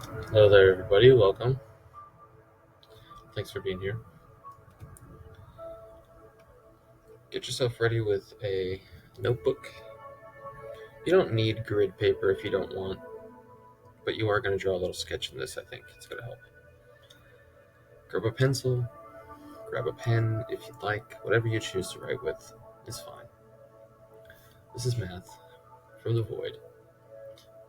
Hello there, everybody. Welcome. Thanks for being here. Get yourself ready with a notebook. You don't need grid paper if you don't want, but you are going to draw a little sketch in this, I think. It's going to help. Grab a pencil, grab a pen if you'd like. Whatever you choose to write with is fine. This is math from the void.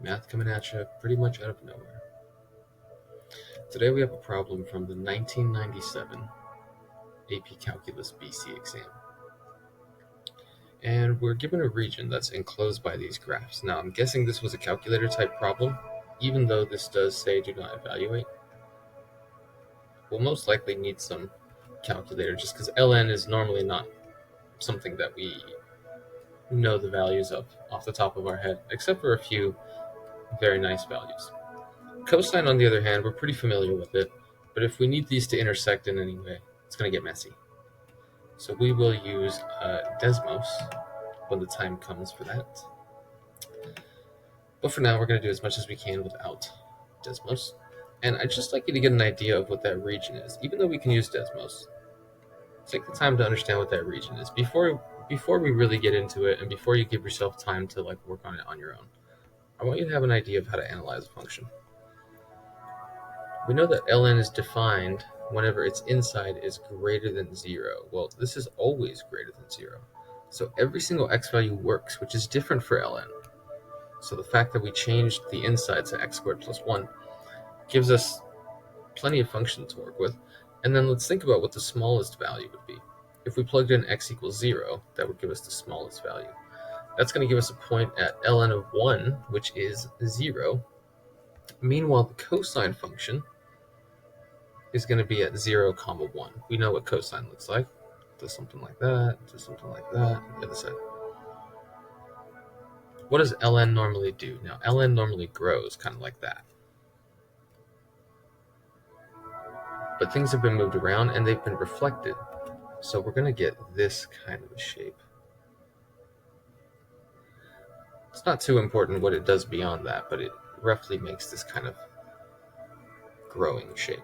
Math coming at you pretty much out of nowhere. Today we have a problem from the 1997 AP Calculus BC exam. And we're given a region that's enclosed by these graphs. Now, I'm guessing this was a calculator type problem, even though this does say do not evaluate. We'll most likely need some calculator just because ln is normally not something that we know the values of off the top of our head, except for a few very nice values. Cosine, on the other hand, we're pretty familiar with it, but if we need these to intersect in any way, it's going to get messy. So we will use Desmos when the time comes for that. But for now, we're going to do as much as we can without Desmos. And I'd just like you to get an idea of what that region is. Even though we can use Desmos, take the time to understand what that region is before we really get into it, and before you give yourself time to work on it on your own. I want you to have an idea of how to analyze a function. We know that ln is defined whenever its inside is greater than 0. Well, this is always greater than 0. So every single x value works, which is different for ln. So the fact that we changed the inside to x squared plus 1 gives us plenty of functions to work with. And then let's think about what the smallest value would be. If we plugged in x equals 0, that would give us the smallest value. That's going to give us a point at ln of 1, which is 0. Meanwhile, the cosine function is going to be at 0, 1. We know what cosine looks like. Does something like that, does something like that, on the other side. What does ln normally do? Now, ln normally grows kind of like that. But things have been moved around and they've been reflected. So we're going to get this kind of a shape. It's not too important what it does beyond that, but it roughly makes this kind of growing shape.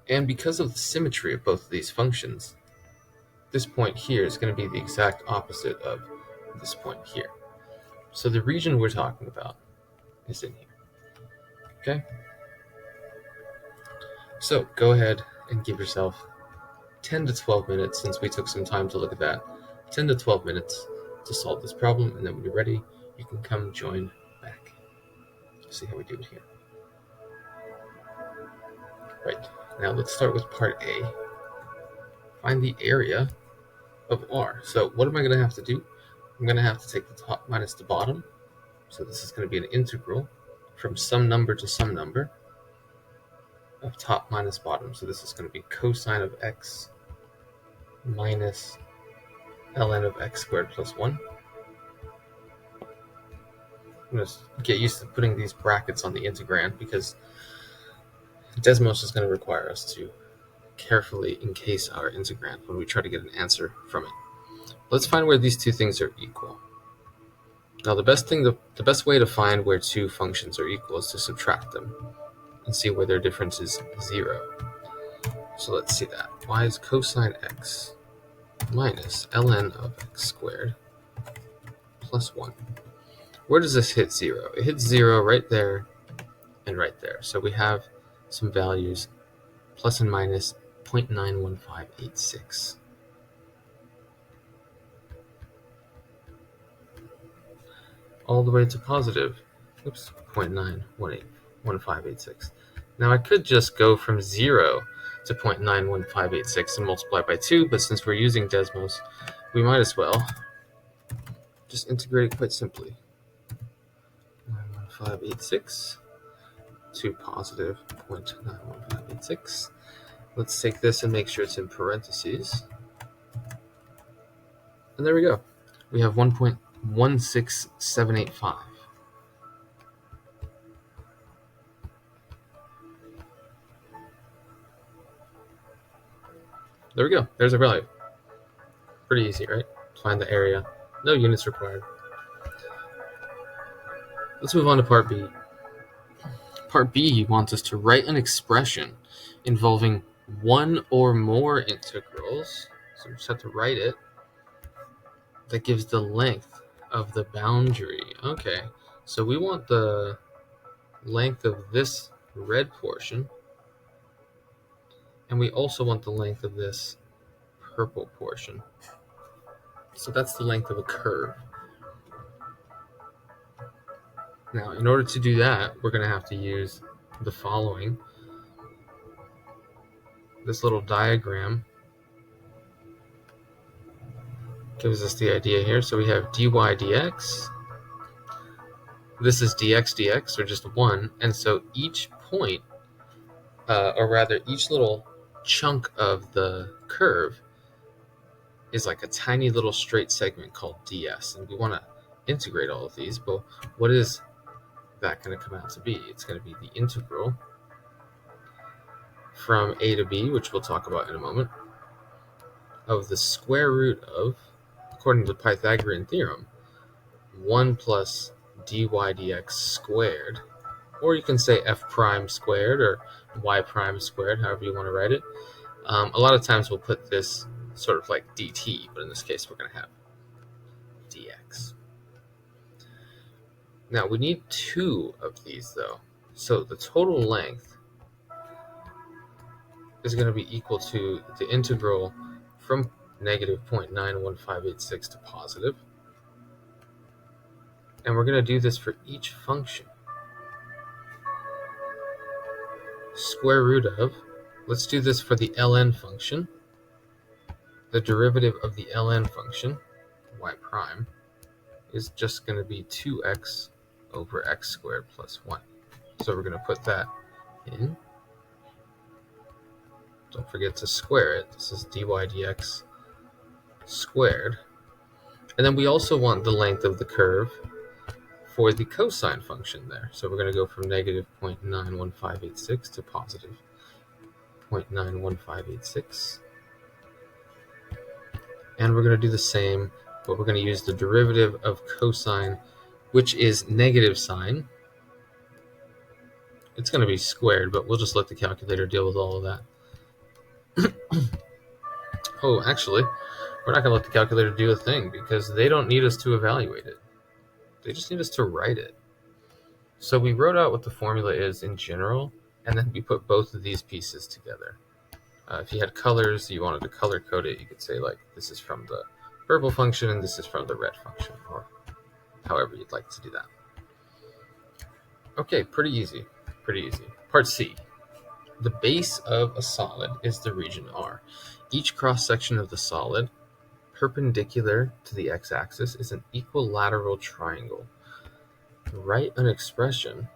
And because of the symmetry of both of these functions, this point here is going to be the exact opposite of this point here. So the region we're talking about is in here. Okay? So go ahead and give yourself 10 to 12 minutes, since we took some time to look at that, 10 to 12 minutes to solve this problem, and then when you're ready, you can come join back. See how we do it here. Right, now let's start with part A. Find the area of R. So what am I going to have to do? I'm going to have to take the top minus the bottom. So this is going to be an integral from some number to some number of top minus bottom. So this is going to be cosine of x minus ln of x squared plus 1. I'm going to get used to putting these brackets on the integrand because Desmos is going to require us to carefully encase our integrand when we try to get an answer from it. Let's find where these two things are equal. Now the best way to find where two functions are equal is to subtract them and see where their difference is 0. So let's see that. Y is cosine x minus ln of x squared plus 1. Where does this hit 0? It hits 0 right there and right there. So we have some values plus and minus 0.91586. All the way to positive 0.91586. Now I could just go from 0 to 0.91586 and multiply by 2, but since we're using Desmos, we might as well just integrate it quite simply. 91586 to positive 0.91586. Let's take this and make sure it's in parentheses. And there we go. We have 1.16785. There we go. There's our value. Pretty easy, right? Find the area. No units required. Let's move on to part B. Part B wants us to write an expression involving one or more integrals, so we just have to write it, that gives the length of the boundary. Okay, so we want the length of this red portion, and we also want the length of this purple portion. So that's the length of a curve. Now, in order to do that, we're going to have to use the following. This little diagram gives us the idea here. So we have dy dx. This is dx dx, or just 1. And so each point, or rather each little chunk of the curve is like a tiny little straight segment called ds. And we want to integrate all of these, but what is that going to come out to be? It's going to be the integral from a to b, which we'll talk about in a moment, of the square root of, according to the Pythagorean theorem, 1 plus dy dx squared, or you can say f prime squared or y prime squared, however you want to write it. A lot of times we'll put this sort of like dt, but in this case we're going to have dx. Now we need 2 of these though, so the total length is going to be equal to the integral from negative 0.91586 to positive. And we're going to do this for each function. Square root of, let's do this for the ln function. The derivative of the ln function, y prime, is just going to be 2x over x squared plus 1. So we're going to put that in. Don't forget to square it. This is dy dx squared. And then we also want the length of the curve for the cosine function there. So we're going to go from negative 0.91586 to positive 0.91586. And we're going to do the same, but we're going to use the derivative of cosine, which is negative sign. It's going to be squared, but we'll just let the calculator deal with all of that. Oh, actually, we're not going to let the calculator do a thing because they don't need us to evaluate it. They just need us to write it. So we wrote out what the formula is in general, and then we put both of these pieces together. If you had colors, you wanted to color code it, you could say like this is from the purple function and this is from the red function, or however you'd like to do that. Okay, pretty easy. Part C. The base of a solid is the region R. Each cross-section of the solid, perpendicular to the x-axis, is an equilateral triangle. Write an expression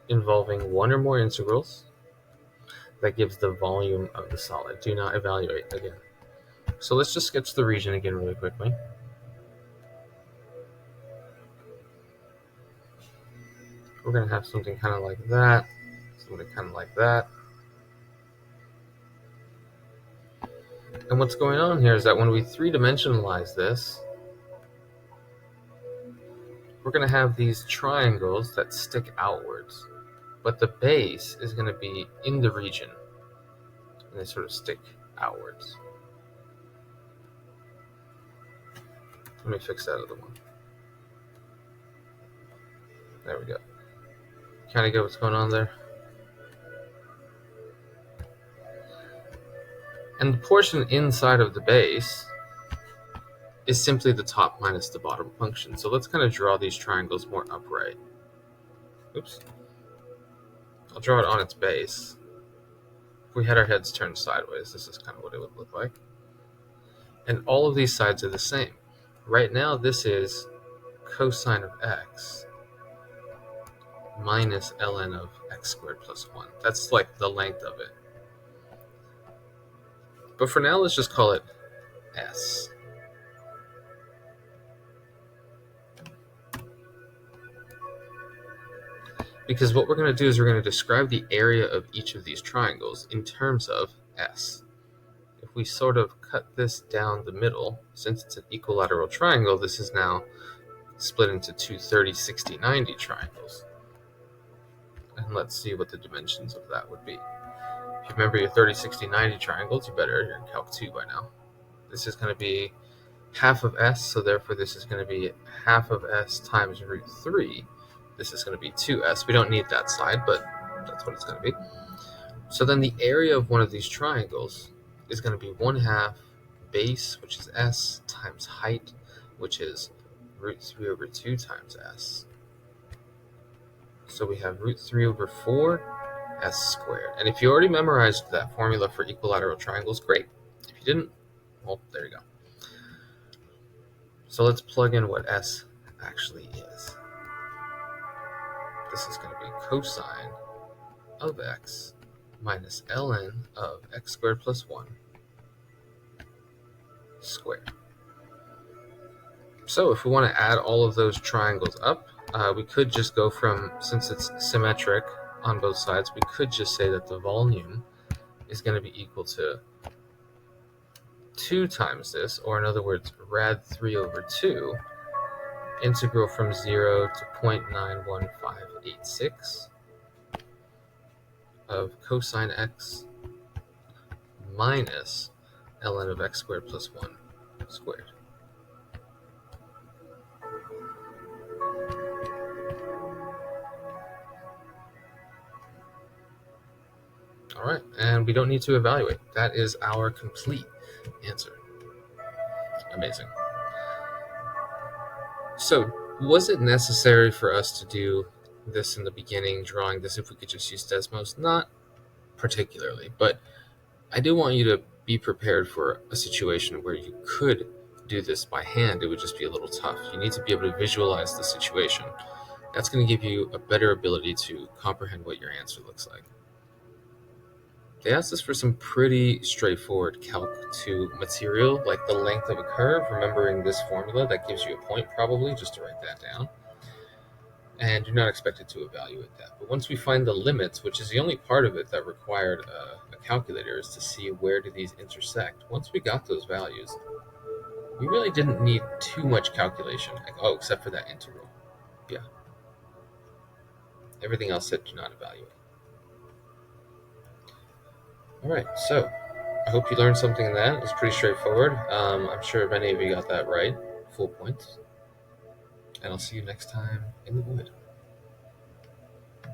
involving one or more integrals that gives the volume of the solid. Do not evaluate again. So let's just sketch the region again really quickly. We're going to have something kind of like that, something kind of like that. And what's going on here is that when we three-dimensionalize this, we're going to have these triangles that stick outwards, but the base is going to be in the region, and they sort of stick outwards. Let me fix that other one. There we go. Kind of get what's going on there. And the portion inside of the base is simply the top minus the bottom function. So let's kind of draw these triangles more upright. Oops. I'll draw it on its base. If we had our heads turned sideways, this is kind of what it would look like. And all of these sides are the same. Right now, this is cosine of x minus ln of x squared plus 1. That's like the length of it. But for now, let's just call it S. Because what we're going to do is we're going to describe the area of each of these triangles in terms of S. If we sort of cut this down the middle, since it's an equilateral triangle, this is now split into two 30, 60, 90 triangles. And let's see what the dimensions of that would be. If you remember your 30, 60, 90 triangles, you're in Calc 2 by now. This is going to be half of s, so therefore this is going to be half of s times root 3. This is going to be 2s. We don't need that side, but that's what it's going to be. So then the area of one of these triangles is going to be 1/2 base, which is s, times height, which is root 3 over 2 times s. So we have root 3 over 4 s squared. And if you already memorized that formula for equilateral triangles, great. If you didn't, well, there you go. So let's plug in what s actually is. This is going to be cosine of x minus ln of x squared plus 1 squared. So if we want to add all of those triangles up, we could just go from, since it's symmetric on both sides, we could just say that the volume is going to be equal to 2 times this, or in other words, rad 3 over 2, integral from 0 to 0.91586 of cosine x minus ln of x squared plus 1 squared. All right, and we don't need to evaluate. That is our complete answer. Amazing. So, was it necessary for us to do this in the beginning, drawing this if we could just use Desmos? Not particularly, but I do want you to be prepared for a situation where you could do this by hand. It would just be a little tough. You need to be able to visualize the situation. That's going to give you a better ability to comprehend what your answer looks like. They asked us for some pretty straightforward Calc 2 material, like the length of a curve, remembering this formula that gives you a point probably, just to write that down. And you're not expected to evaluate that. But once we find the limits, which is the only part of it that required a calculator, is to see where do these intersect. Once we got those values, we really didn't need too much calculation. Except for that integral. Yeah. Everything else said do not evaluate. All right, so I hope you learned something in that. It was pretty straightforward. I'm sure many of you got that right, full points. And I'll see you next time in the wood.